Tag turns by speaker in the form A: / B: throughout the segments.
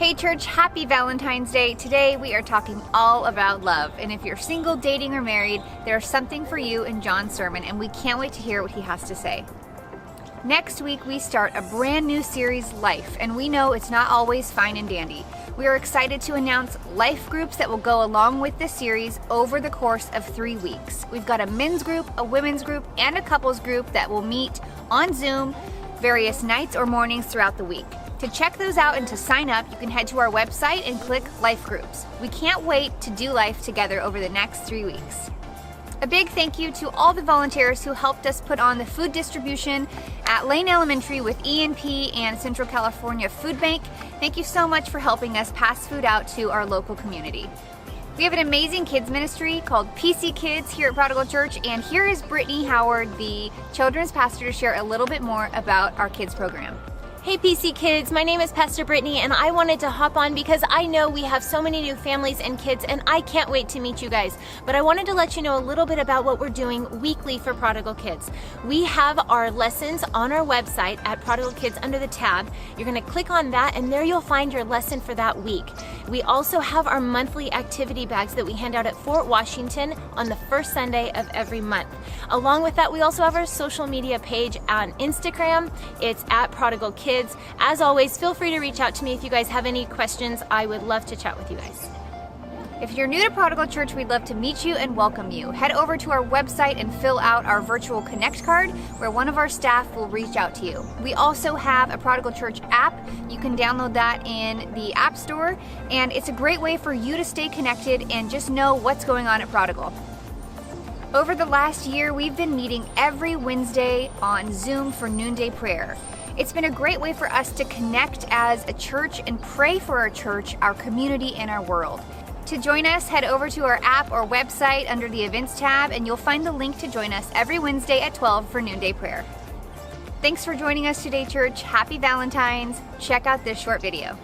A: Hey church, happy Valentine's Day. Today we are talking all about love. And if you're single, dating, or married, there's something for you in John's sermon, and we can't wait to hear what he has to say. Next week we start a brand new series, Life, and we know it's not always fine and dandy. We are excited to announce life groups that will go along with this series over the course of 3 weeks. We've got a men's group, a women's group, and a couples group that will meet on Zoom various nights or mornings throughout the week. To check those out and to sign up, you can head to our website and click Life Groups. We can't wait to do life together over the next 3 weeks. A big thank you to all the volunteers who helped us put on the food distribution at Lane Elementary with E&P and Central California Food Bank. Thank you so much for helping us pass food out to our local community. We have an amazing kids ministry called PC Kids here at Prodigal Church, and here is Brittany Howard, the children's pastor, to share a little bit more about our kids program.
B: Hey PC Kids, my name is Pastor Brittany, and I wanted to hop on because I know we have so many new families and kids, and I can't wait to meet you guys. But I wanted to let you know a little bit about what we're doing weekly for Prodigal Kids. We have our lessons on our website at Prodigal Kids under the tab. You're going to click on that, and there you'll find your lesson for that week. We also have our monthly activity bags that we hand out at Fort Washington on the first Sunday of every month. Along with that, we also have our social media page on Instagram. It's at Prodigal Kids. As always, feel free to reach out to me if you guys have any questions. I would love to chat with you guys.
A: If you're new to Prodigal Church, we'd love to meet you and welcome you. Head over to our website and fill out our virtual Connect card, where one of our staff will reach out to you. We also have a Prodigal Church app. You can download that in the App Store, and it's a great way for you to stay connected and just know what's going on at Prodigal. Over the last year, we've been meeting every Wednesday on Zoom for noonday prayer. It's been a great way for us to connect as a church and pray for our church, our community, and our world. To join us, head over to our app or website under the Events tab, and you'll find the link to join us every Wednesday at 12 for noonday prayer. Thanks for joining us today, church. Happy Valentine's. Check out this short video.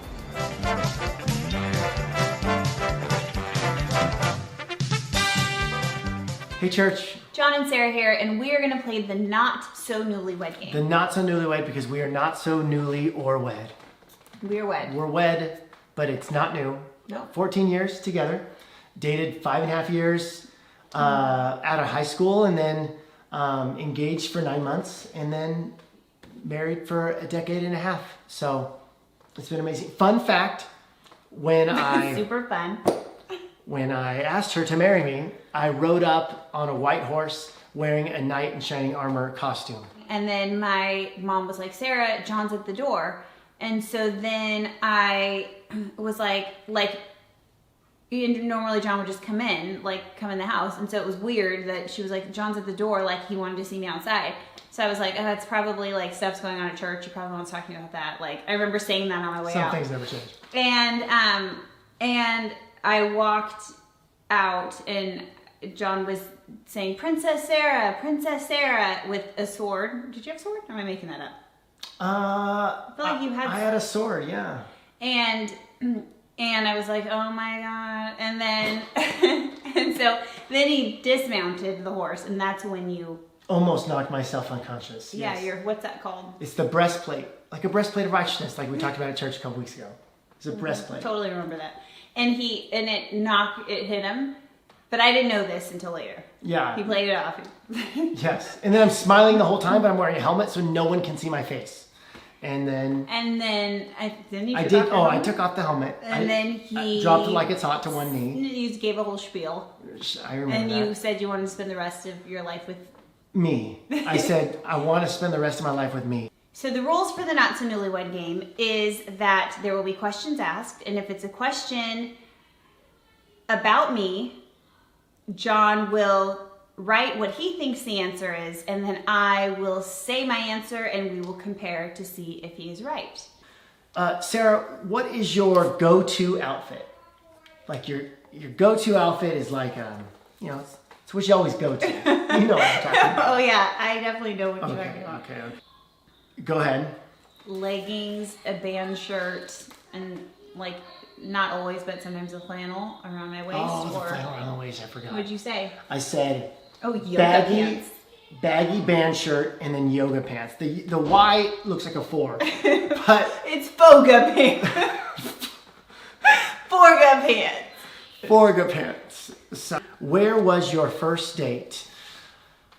C: Hey church.
B: John and Sarah here, and we are going to play the Not So Newlywed game.
C: The not so newlywed, because we are not so newly or wed.
B: We are wed.
C: We're wed, but it's not new.
B: No.
C: 14 years together. Dated 5.5 years out of high school, and then engaged for 9 months, and then married for a decade and a half. So it's been amazing. Fun fact, when I...
B: Super fun.
C: When I asked her to marry me, I rode up on a white horse wearing a knight in shining armor costume.
B: And then my mom was like, Sarah, John's at the door. And so then I was like, normally John would just come in the house. And so it was weird that she was like, John's at the door, like he wanted to see me outside. So I was like, oh, that's probably like stuff's going on at church. You probably wants to talk to me about that. Like, I remember saying that on my way out.
C: Some things never change.
B: And I walked out, and John was saying, Princess Sarah, with a sword. Did you have a sword? Or am I making that up? I feel like you had.
C: I had a sword, yeah.
B: And I was like, oh my God. And then, and so then he dismounted the horse, and that's when you...
C: Almost knocked myself unconscious.
B: Yeah,
C: yes.
B: what's that called?
C: It's the breastplate. Like a breastplate of righteousness, like we talked about at church a couple weeks ago. It's a breastplate.
B: Totally remember that. And it hit him, but I didn't know this until later.
C: Yeah.
B: He played it off.
C: Yes. And then I'm smiling the whole time, but I'm wearing a helmet so no one can see my face. And then
B: I
C: took off the helmet.
B: And then
C: I dropped it like it's hot to one knee.
B: You just gave a whole spiel.
C: I remember
B: and
C: that.
B: you said you wanted to spend the rest of your life with
C: me. I said I want to spend the rest of my life with me.
B: So the rules for the Not So Newlywed game is that there will be questions asked, and if it's a question about me, John will write what he thinks the answer is, and then I will say my answer, and we will compare to see if he is right.
C: Sarah, what is your go-to outfit? Like your go-to outfit is like it's what you always go to. You know what I'm talking about.
B: Oh yeah, I definitely know what you're talking about.
C: Okay. Go ahead.
B: Leggings, a band shirt, and not always, but sometimes a flannel around my waist.
C: Oh, the flannel around the waist, I forgot.
B: What'd you say?
C: I said
B: yoga pants.
C: Baggy band shirt and then yoga pants. The Y looks like a 4, but
B: it's boga pants.
D: 4 good pants.
C: 4 good parents. So, where was your first date?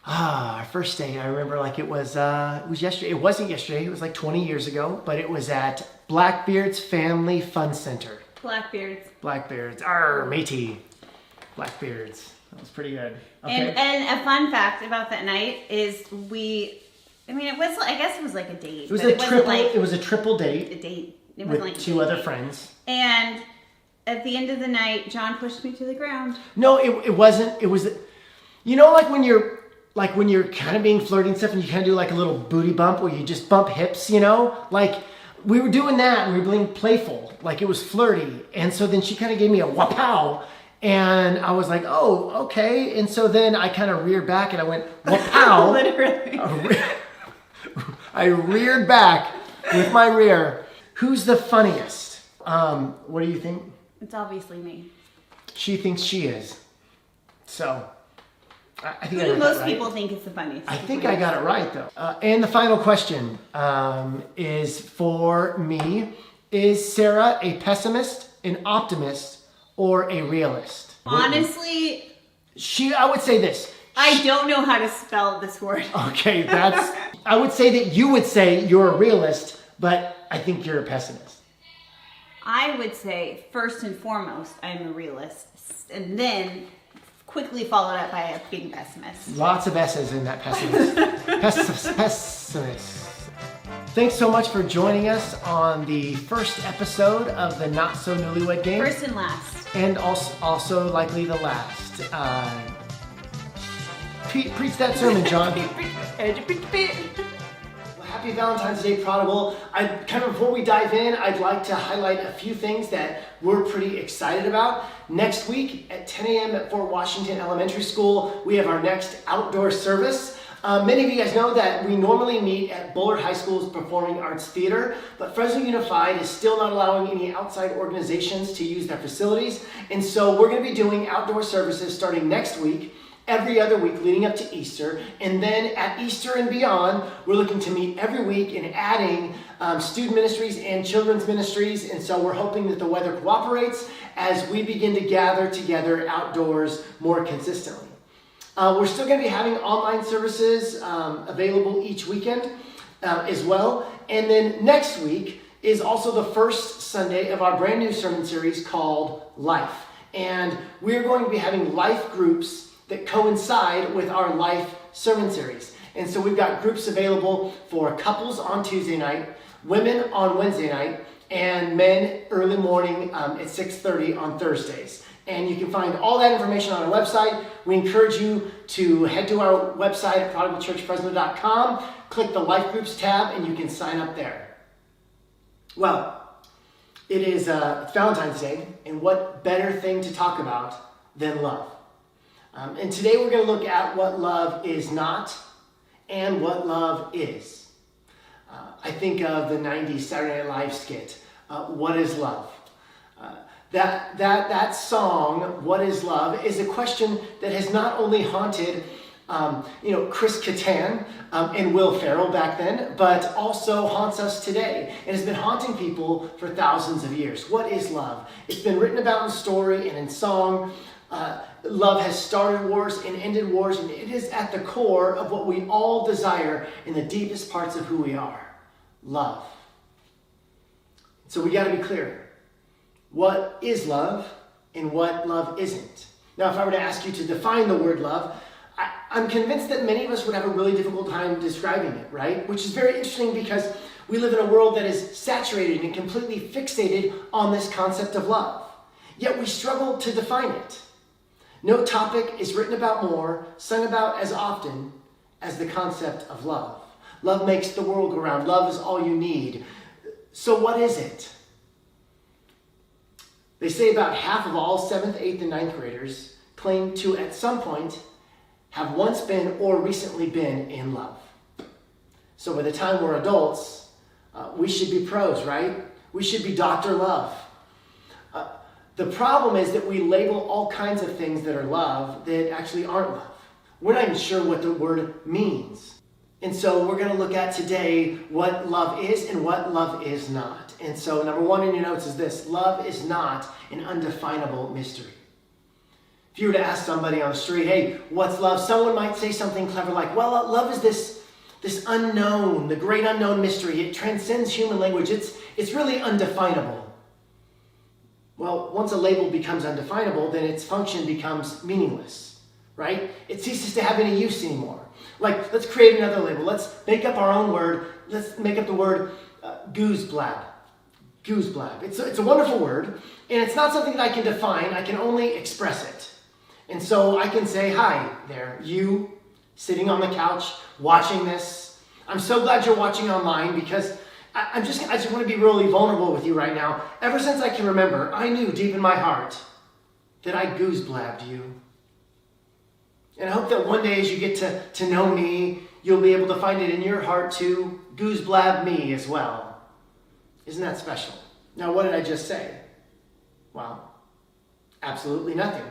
C: Our first date, I remember like it was yesterday. It wasn't yesterday, it was like 20 years ago, but it was at Blackbeard's Family Fun Center.
D: Blackbeards.
C: Arr, matey. Blackbeards. That was pretty good. Okay.
D: And a fun fact about that night is I guess it was like a date.
C: It was
D: but
C: it was a triple date.
D: A date. It
C: With
D: wasn't like
C: 2 other friends.
D: And at the end of the night, John pushed me to the ground.
C: No, it wasn't. It was, you know, like when you're kind of being flirty and stuff, and you kind of do like a little booty bump where you just bump hips, you know, like we were doing that and we were being playful, like it was flirty. And so then she kind of gave me a wapow, and I was like, oh, okay. And so then I kind of reared back and I went wapow.
D: Literally.
C: I reared back with my rear. Who's the funniest? What do you think?
D: It's obviously me.
C: She thinks she is. So, I think
D: Who
C: I
D: do
C: got
D: most
C: that right.
D: people think is the funniest?
C: I think I got it right, though. And the final question is for me. Is Sarah a pessimist, an optimist, or a realist?
D: Honestly,
C: I would say this.
D: I don't know how to spell this word.
C: Okay, I would say that you would say you're a realist, but I think you're a pessimist.
D: I would say, first and foremost, I'm a realist. And then quickly followed up by being a pessimist.
C: Lots of S's in that pessimist. Pessimist. Thanks so much for joining us on the first episode of the Not So Newlywed Game.
D: First and last.
C: And also likely the last. Preach that sermon, John. Happy Valentine's Day, Prodigal. Before we dive in, I'd like to highlight a few things that we're pretty excited about. Next week at 10 a.m. at Fort Washington Elementary School, we have our next outdoor service. Many of you guys know that we normally meet at Bullard High School's Performing Arts Theater, but Fresno Unified is still not allowing any outside organizations to use their facilities. And so we're going to be doing outdoor services starting next week, every other week leading up to Easter. And then at Easter and beyond, we're looking to meet every week and adding student ministries and children's ministries. And so we're hoping that the weather cooperates as we begin to gather together outdoors more consistently. We're still going to be having online services available each weekend as well. And then next week is also the first Sunday of our brand new sermon series called Life. And we're going to be having life groups that coincide with our life sermon series. And so we've got groups available for couples on Tuesday night, women on Wednesday night, and men early morning at 6:30 on Thursdays. And you can find all that information on our website. We encourage you to head to our website at prodigalchurchfresno.com, click the Life Groups tab, and you can sign up there. Well, it's Valentine's Day, and what better thing to talk about than love? And today we're going to look at what love is not and what love is. I think of the 90s Saturday Night Live skit, What is Love? That song, What is Love, is a question that has not only haunted Chris Kattan and Will Ferrell back then, but also haunts us today. It has been haunting people for thousands of years. What is love? It's been written about in story and in song. Love has started wars and ended wars, and it is at the core of what we all desire in the deepest parts of who we are. Love. So we got to be clear. What is love and what love isn't? Now, if I were to ask you to define the word love, I'm convinced that many of us would have a really difficult time describing it, right? Which is very interesting because we live in a world that is saturated and completely fixated on this concept of love. Yet we struggle to define it. No topic is written about more, sung about as often as the concept of love. Love makes the world go round. Love is all you need. So what is it? They say about half of all 7th, 8th, and 9th graders claim to, at some point, have once been or recently been in love. So by the time we're adults, we should be pros, right? We should be Dr. Love. The problem is that we label all kinds of things that are love that actually aren't love. We're not even sure what the word means. And so we're going to look at today what love is and what love is not. And so number one in your notes is this: love is not an undefinable mystery. If you were to ask somebody on the street, hey, what's love? Someone might say something clever like, well, love is this unknown, the great unknown mystery. It transcends human language. It's really undefinable. Well, once a label becomes undefinable, then its function becomes meaningless, right? It ceases to have any use anymore. Like, let's create another label. Let's make up our own word. Let's make up the word gooseblab. Gooseblab. It's a wonderful word, and it's not something that I can define. I can only express it. And so I can say, hi there, you sitting on the couch watching this. I'm so glad you're watching online because I just want to be really vulnerable with you right now. Ever since I can remember, I knew deep in my heart that I gooseblabbed you. And I hope that one day as you get to know me, you'll be able to find it in your heart to gooseblab me as well. Isn't that special? Now, what did I just say? Well, absolutely nothing.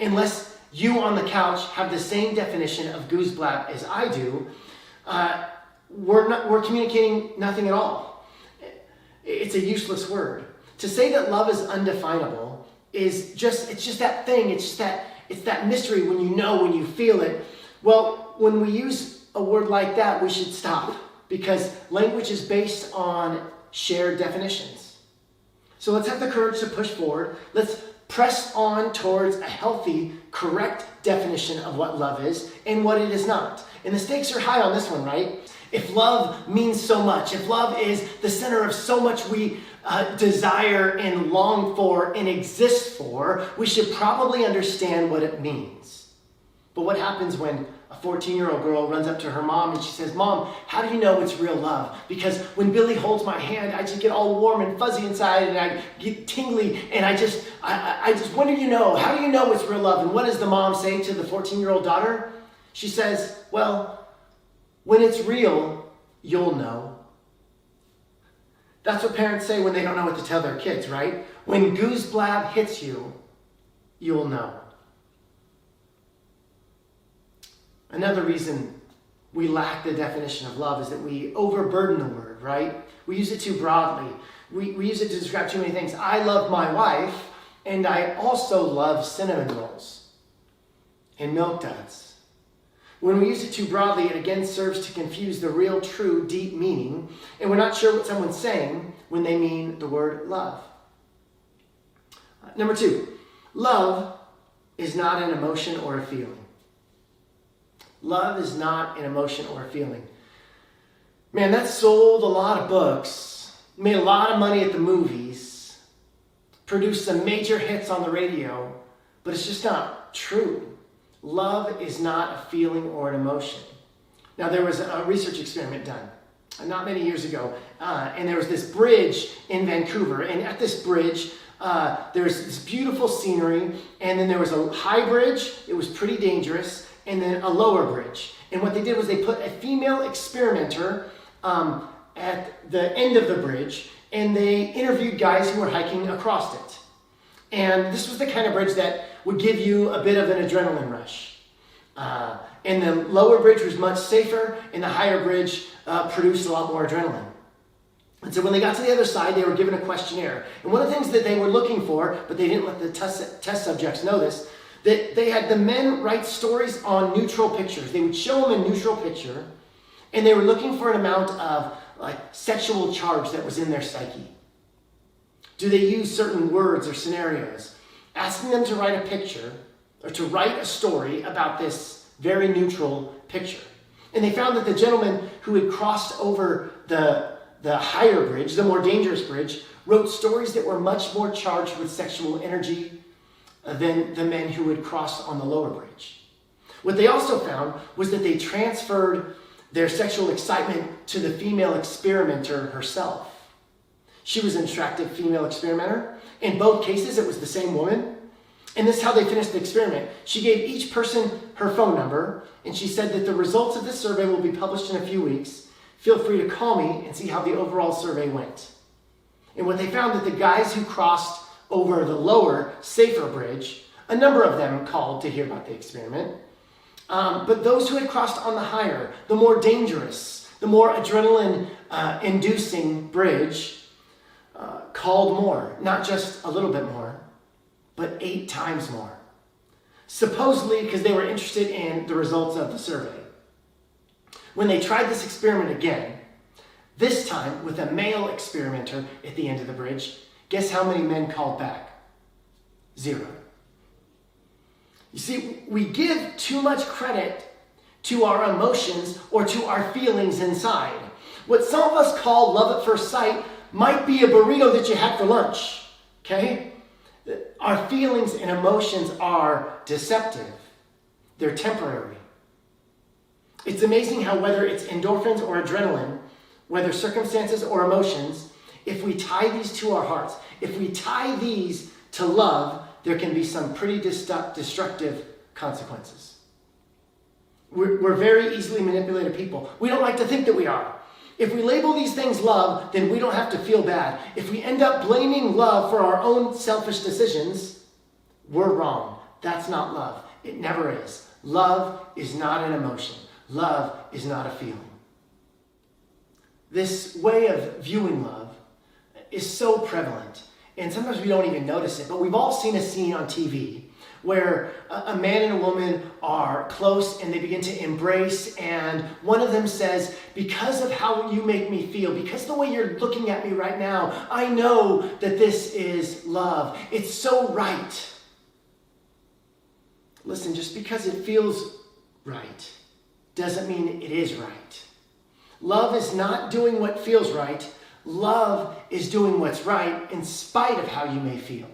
C: Unless you on the couch have the same definition of gooseblab as I do, we're communicating nothing at all. It's a useless word. To say that love is undefinable it's just that thing. It's that mystery when you feel it. Well, when we use a word like that, we should stop because language is based on shared definitions. So let's have the courage to push forward. Let's press on towards a healthy, correct definition of what love is and what it is not. And the stakes are high on this one, right? If love means so much, if love is the center of so much we desire and long for and exist for, we should probably understand what it means. But what happens when a 14-year-old girl runs up to her mom and she says, Mom, how do you know it's real love? Because when Billy holds my hand, I just get all warm and fuzzy inside and I get tingly and I just, when do you know? How do you know it's real love? And what does the mom say to the 14-year-old daughter? She says, well, when it's real, you'll know. That's what parents say when they don't know what to tell their kids, right? When gooseblab hits you, you'll know. Another reason we lack the definition of love is that we overburden the word, right? We use it too broadly. We use it to describe too many things. I love my wife, and I also love cinnamon rolls and milk duds. When we use it too broadly, it again serves to confuse the real, true, deep meaning, and we're not sure what someone's saying when they mean the word love. Number 2, love is not an emotion or a feeling. Love is not an emotion or a feeling. Man, that sold a lot of books, made a lot of money at the movies, produced some major hits on the radio, but it's just not true. Love is not a feeling or an emotion. Now, there was a research experiment done not many years ago, and there was this bridge in Vancouver, and at this bridge, there's this beautiful scenery, and then there was a high bridge. It was pretty dangerous, and then a lower bridge. And what they did was they put a female experimenter at the end of the bridge, and they interviewed guys who were hiking across it. And this was the kind of bridge that would give you a bit of an adrenaline rush. And the lower bridge was much safer, and the higher bridge produced a lot more adrenaline. And so when they got to the other side, they were given a questionnaire. And one of the things that they were looking for, but they didn't let the test subjects know this, that they had the men write stories on neutral pictures. They would show them a neutral picture, and they were looking for an amount of sexual charge that was in their psyche. Do they use certain words or scenarios? Asking them to write a picture or to write a story about this very neutral picture. And they found that the gentleman who had crossed over the higher bridge, the more dangerous bridge, wrote stories that were much more charged with sexual energy than the men who had crossed on the lower bridge. What they also found was that they transferred their sexual excitement to the female experimenter herself. She was an attractive female experimenter. In both cases, it was the same woman. And this is how they finished the experiment. She gave each person her phone number, and she said that the results of this survey will be published in a few weeks. Feel free to call me and see how the overall survey went. And what they found that the guys who crossed over the lower, safer bridge, a number of them called to hear about the experiment. But those who had crossed on the higher, the more dangerous, the more adrenaline-inducing bridge called more, not just a little bit more, but 8 times more. Supposedly because they were interested in the results of the survey. When they tried this experiment again, this time with a male experimenter at the end of the bridge, guess how many men called back? 0. You see, we give too much credit to our emotions or to our feelings inside. What some of us call love at first sight might be a burrito that you had for lunch, okay? Our feelings and emotions are deceptive. They're temporary. It's amazing how whether it's endorphins or adrenaline, whether circumstances or emotions, if we tie these to our hearts, if we tie these to love, there can be some pretty destructive consequences. We're very easily manipulated people. We don't like to think that we are. If we label these things love, then we don't have to feel bad. If we end up blaming love for our own selfish decisions, we're wrong. That's not love. It never is. Love is not an emotion. Love is not a feeling. This way of viewing love is so prevalent, and sometimes we don't even notice it, but we've all seen a scene on TV where a man and a woman are close and they begin to embrace, and one of them says, because of how you make me feel, because of the way you're looking at me right now, I know that this is love. It's so right. Listen, just because it feels right doesn't mean it is right. Love is not doing what feels right. Love is doing what's right in spite of how you may feel.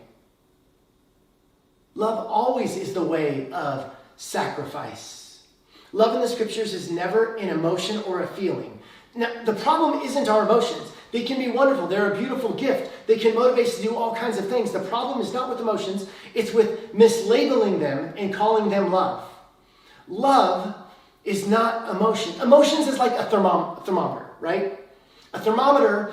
C: Love always is the way of sacrifice. Love in the scriptures is never an emotion or a feeling. Now, the problem isn't our emotions. They can be wonderful. They're a beautiful gift. They can motivate us to do all kinds of things. The problem is not with emotions. It's with mislabeling them and calling them love. Love is not emotion. Emotions is like a thermometer, right? A thermometer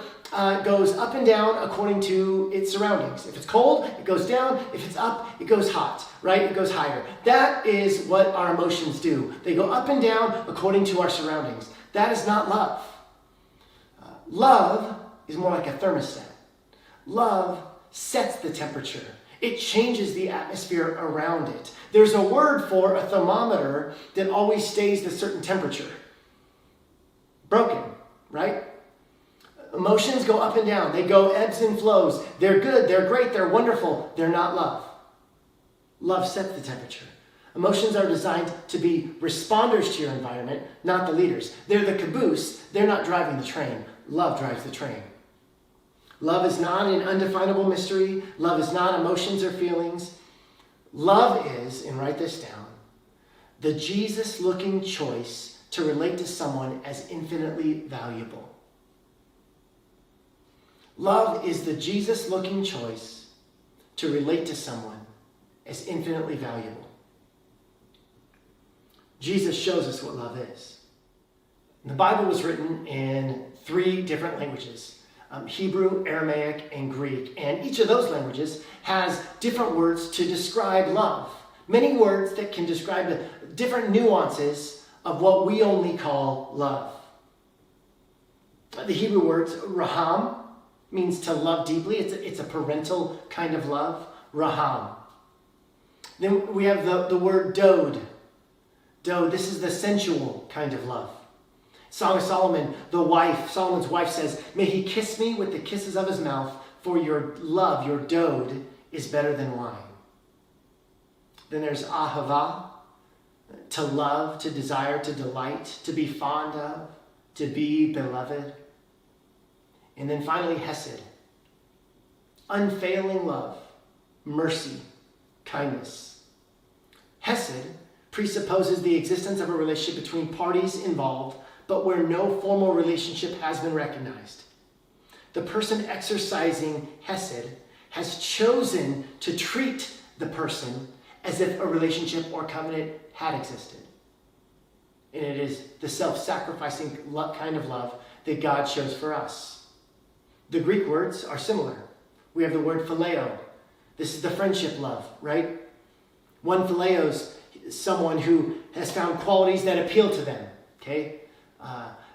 C: goes up and down according to its surroundings. If it's cold, it goes down. If it's up, it goes hot, right? It goes higher. That is what our emotions do. They go up and down according to our surroundings. That is not love. Love is more like a thermostat. Love sets the temperature. It changes the atmosphere around it. There's a word for a thermometer that always stays a certain temperature. Broken, right? Emotions go up and down. They go ebbs and flows. They're good, they're great, they're wonderful. They're not love. Love sets the temperature. Emotions are designed to be responders to your environment, not the leaders. They're the caboose. They're not driving the train. Love drives the train. Love is not an undefinable mystery. Love is not emotions or feelings. Love is, and write this down, the Jesus-looking choice to relate to someone as infinitely valuable. Love is the Jesus-looking choice to relate to someone as infinitely valuable. Jesus shows us what love is. The Bible was written in 3 different languages. Hebrew, Aramaic, and Greek. And each of those languages has different words to describe love. Many words that can describe the different nuances of what we only call love. The Hebrew words, raham, means to love deeply. It's a parental kind of love, raham. Then we have the word dod. Dod, this is the sensual kind of love. Song of Solomon, Solomon's wife says, may he kiss me with the kisses of his mouth, for your love, your dod, is better than wine. Then there's ahava, to love, to desire, to delight, to be fond of, to be beloved. And then finally, hesed, unfailing love, mercy, kindness. Hesed presupposes the existence of a relationship between parties involved, but where no formal relationship has been recognized. The person exercising hesed has chosen to treat the person as if a relationship or covenant had existed. And it is the self-sacrificing kind of love that God shows for us. The Greek words are similar. We have the word phileo. This is the friendship love, right? One phileos someone who has found qualities that appeal to them. Okay?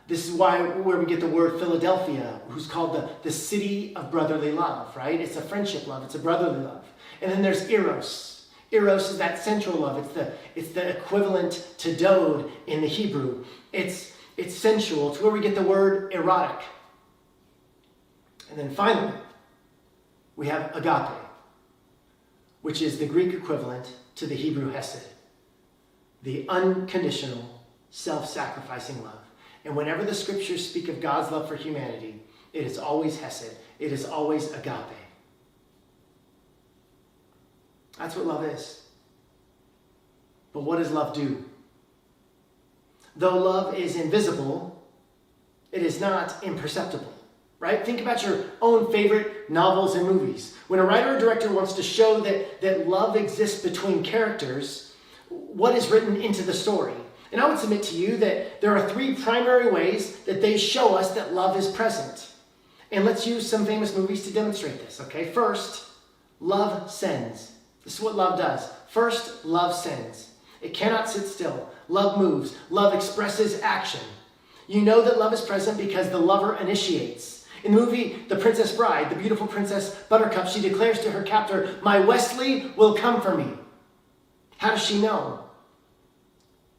C: This is where we get the word Philadelphia, who's called the city of brotherly love, right? It's a friendship love. It's a brotherly love. And then there's Eros. Eros is that sensual love. It's the equivalent to dode in the Hebrew. It's sensual. It's where we get the word erotic. And then finally, we have agape, which is the Greek equivalent to the Hebrew hesed, the unconditional, self-sacrificing love. And whenever the scriptures speak of God's love for humanity, it is always hesed. It is always agape. That's what love is. But what does love do? Though love is invisible, it is not imperceptible, right? Think about your own favorite novels and movies. When a writer or director wants to show that love exists between characters, what is written into the story? And I would submit to you that there are three primary ways that they show us that love is present. And let's use some famous movies to demonstrate this, okay? First, love sends. This is what love does. First, love sends. It cannot sit still. Love moves. Love expresses action. You know that love is present because the lover initiates. In the movie The Princess Bride, the beautiful Princess Buttercup, she declares to her captor, "My Wesley will come for me." How does she know?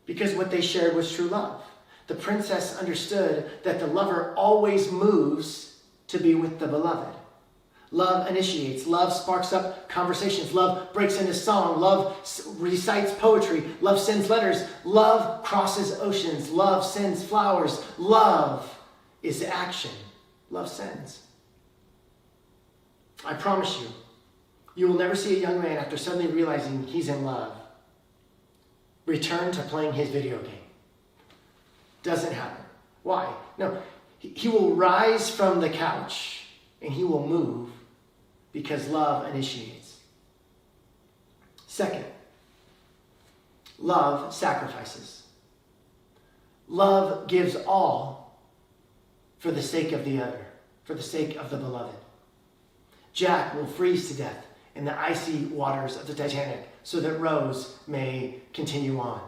C: Because what they shared was true love. The princess understood that the lover always moves to be with the beloved. Love initiates. Love sparks up conversations. Love breaks into song. Love recites poetry. Love sends letters. Love crosses oceans. Love sends flowers. Love is action. Love sends. I promise you, you will never see a young man after suddenly realizing he's in love return to playing his video game. Doesn't happen. Why? No, he will rise from the couch and he will move because love initiates. Second, love sacrifices. Love gives all for the sake of the other, for the sake of the beloved. Jack will freeze to death in the icy waters of the Titanic so that Rose may continue on.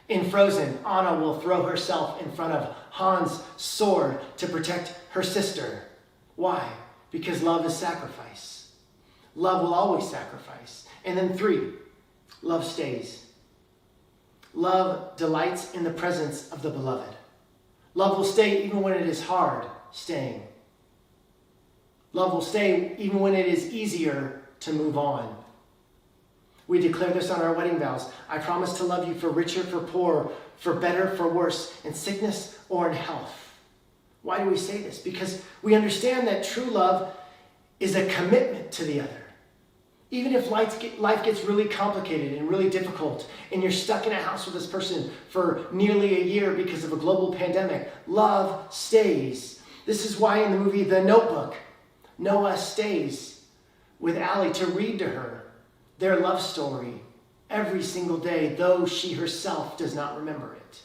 C: In Frozen, Anna will throw herself in front of Hans' sword to protect her sister. Why? Because love is sacrifice. Love will always sacrifice. And then 3, love stays. Love delights in the presence of the beloved. Love will stay even when it is hard staying. Love will stay even when it is easier to move on. We declare this on our wedding vows. I promise to love you for richer, for poor, for better, for worse, in sickness or in health. Why do we say this? Because we understand that true love is a commitment to the other. Even if life gets really complicated and really difficult, and you're stuck in a house with this person for nearly a year because of a global pandemic, love stays. This is why in the movie The Notebook, Noah stays with Allie to read to her their love story every single day, though she herself does not remember it.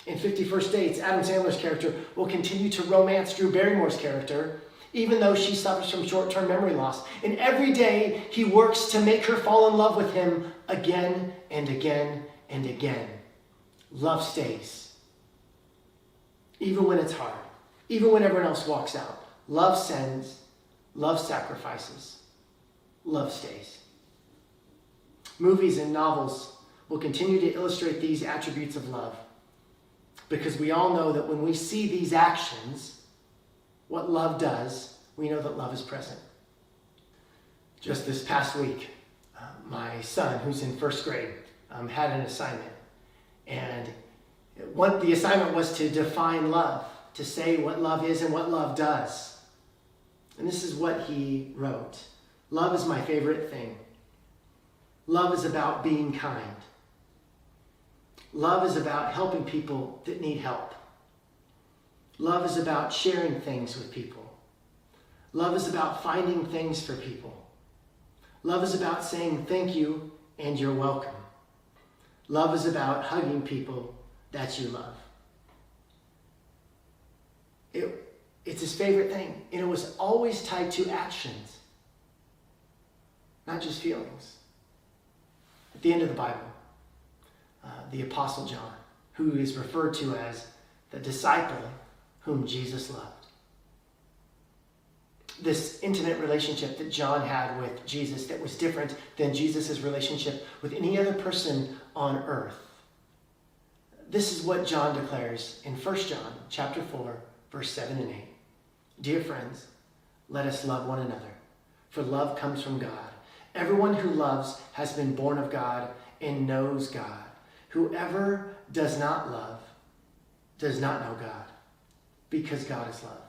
C: In 50 First Dates, Adam Sandler's character will continue to romance Drew Barrymore's character, even though she suffers from short-term memory loss. And every day, he works to make her fall in love with him again and again and again. Love stays. Even when it's hard. Even when everyone else walks out. Love sends. Love sacrifices. Love stays. Movies and novels will continue to illustrate these attributes of love because we all know that when we see these actions, what love does, we know that love is present. Just this past week, my son, who's in first grade, had an assignment. And the assignment was to define love, to say what love is and what love does. And this is what he wrote. Love is my favorite thing. Love is about being kind. Love is about helping people that need help. Love is about sharing things with people. Love is about finding things for people. Love is about saying thank you and you're welcome. Love is about hugging people that you love. It's his favorite thing, and it was always tied to actions, not just feelings. At the end of the Bible, the Apostle John, who is referred to as the disciple whom Jesus loved. This intimate relationship that John had with Jesus that was different than Jesus' relationship with any other person on earth. This is what John declares in 1 John chapter 4, verse 7 and 8. Dear friends, let us love one another, for love comes from God. Everyone who loves has been born of God and knows God. Whoever does not love does not know God, because God is love.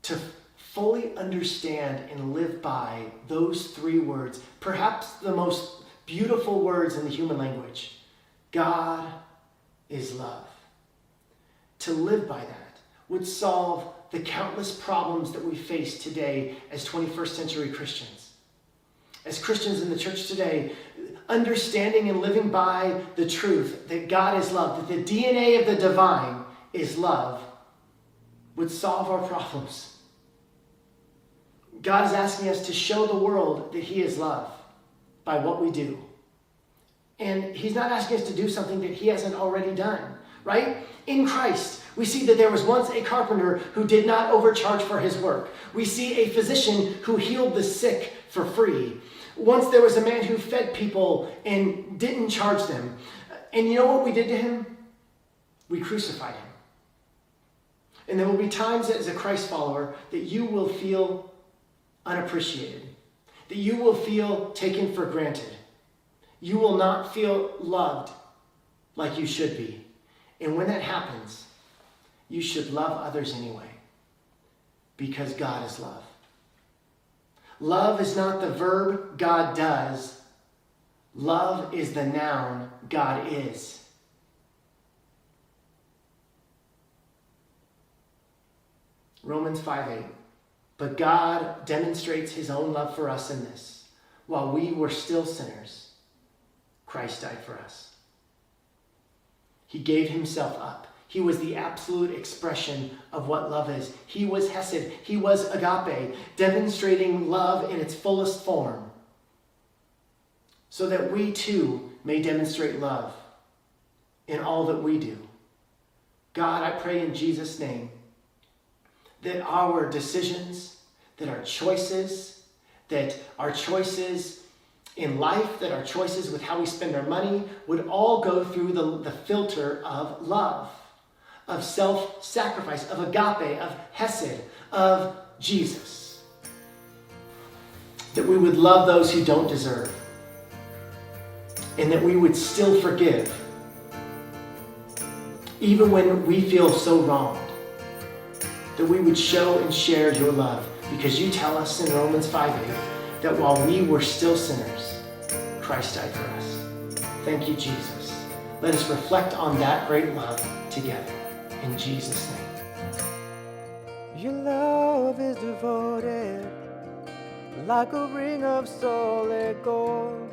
C: To fully understand and live by those three words, perhaps the most beautiful words in the human language, God is love. To live by that would solve the countless problems that we face today as 21st century Christians. As Christians in the church today, understanding and living by the truth that God is love, that the DNA of the divine is love, would solve our problems. God is asking us to show the world that he is love by what we do. And he's not asking us to do something that he hasn't already done, right? In Christ, we see that there was once a carpenter who did not overcharge for his work. We see a physician who healed the sick for free. Once there was a man who fed people and didn't charge them. And you know what we did to him? We crucified him. And there will be times as a Christ follower that you will feel unappreciated, that you will feel taken for granted. You will not feel loved like you should be. And when that happens, you should love others anyway, because God is love. Love is not the verb God does. Love is the noun God is. Romans 5:8. But God demonstrates his own love for us in this: while we were still sinners, Christ died for us. He gave himself up. He was the absolute expression of what love is. He was Hesed. He was agape, demonstrating love in its fullest form, so that we too may demonstrate love in all that we do. God, I pray in Jesus' name that our decisions, that our choices in life, that our choices with how we spend our money would all go through the filter of love, of self-sacrifice, of agape, of Hesed, of Jesus. That we would love those who don't deserve, and that we would still forgive, even when we feel so wronged. That we would show and share your love, because you tell us in Romans 5:8 that while we were still sinners, Christ died for us. Thank you, Jesus. Let us reflect on that great love together. In Jesus' name.
E: Your love is devoted, like a ring of solid gold,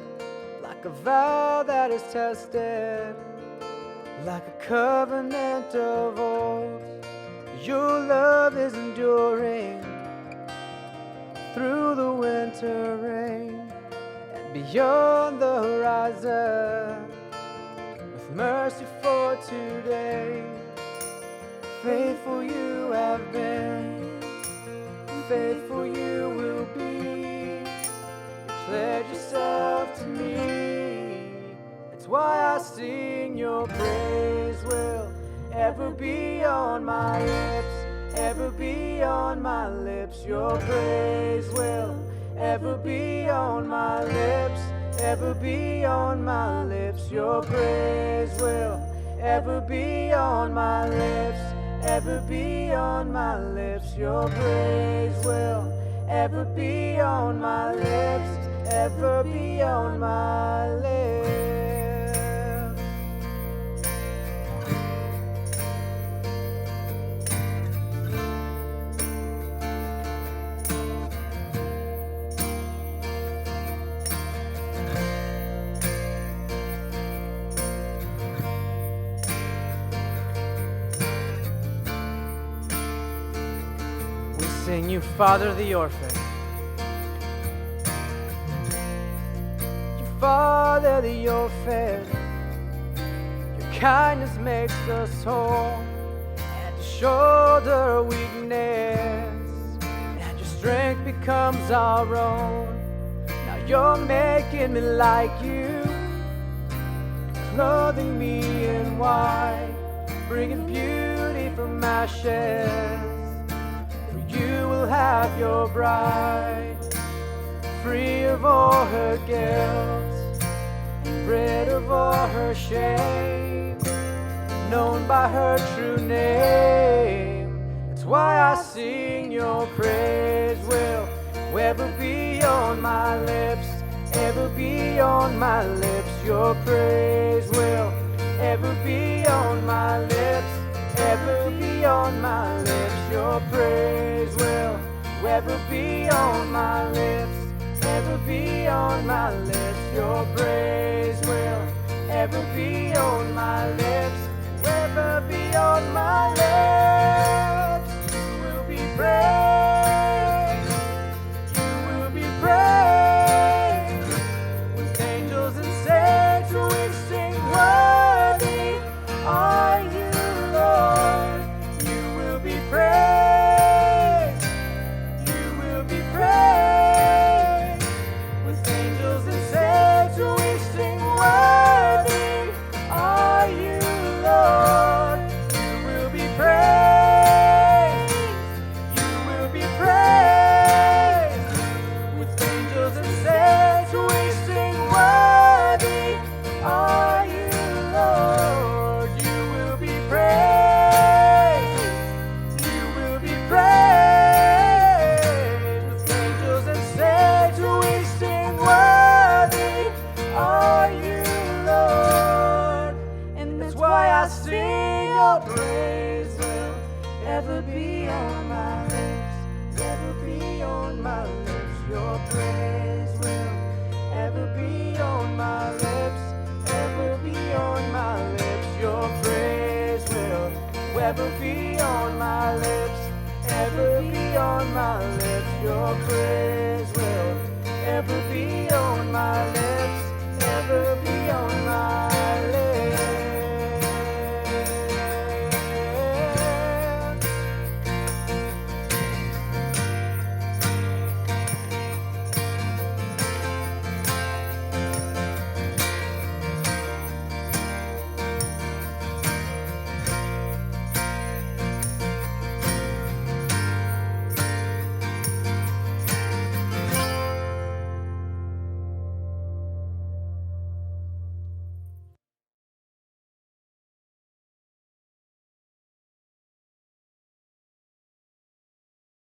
E: like a vow that is tested, like a covenant of old. Your love is enduring through the winter rain and beyond the horizon, with mercy for today. Faithful you have been, faithful you will be. You pledge yourself to me. That's why I sing your praise will ever be on my lips, ever be on my lips. Your praise will ever be on my lips, ever be on my lips. Your praise will ever be on my lips, ever be on my lips. Your praise will ever be on my lips, ever be on my lips. Sing, you father the orphan. Father, that you're fed. Your kindness makes us whole, and to shoulder weakness, and your strength becomes our own. Now you're making me like you, clothing me in white, bringing beauty from ashes. For you will have your bride, free of all her guilt, and rid of all her shame, known by her true name. That's why I sing your praise will ever be on my lips, ever be on my lips. Your praise will ever be on my lips, ever be on my lips. Your praise will ever be on my lips, ever be on my lips. Your praise will ever be on my lips, ever be on my lips. You will be praised, you will be praised, with angels and saints we sing, worthy are you, Lord. You will be praised, you will be praised, with angels and saints we sing, worthy are you, Lord. You will be praised, you will be praised, with angels and saints we sing, worthy are you, Lord. You will be praised, you will be praised, with angels and saints we sing, worthy are you, Lord. And that's why I sing your praise will ever be on my lips, ever be on my lips. Your praise will ever be on my lips, ever be on my lips. Your praise will ever be on my lips, ever be on my lips. Your praise will ever be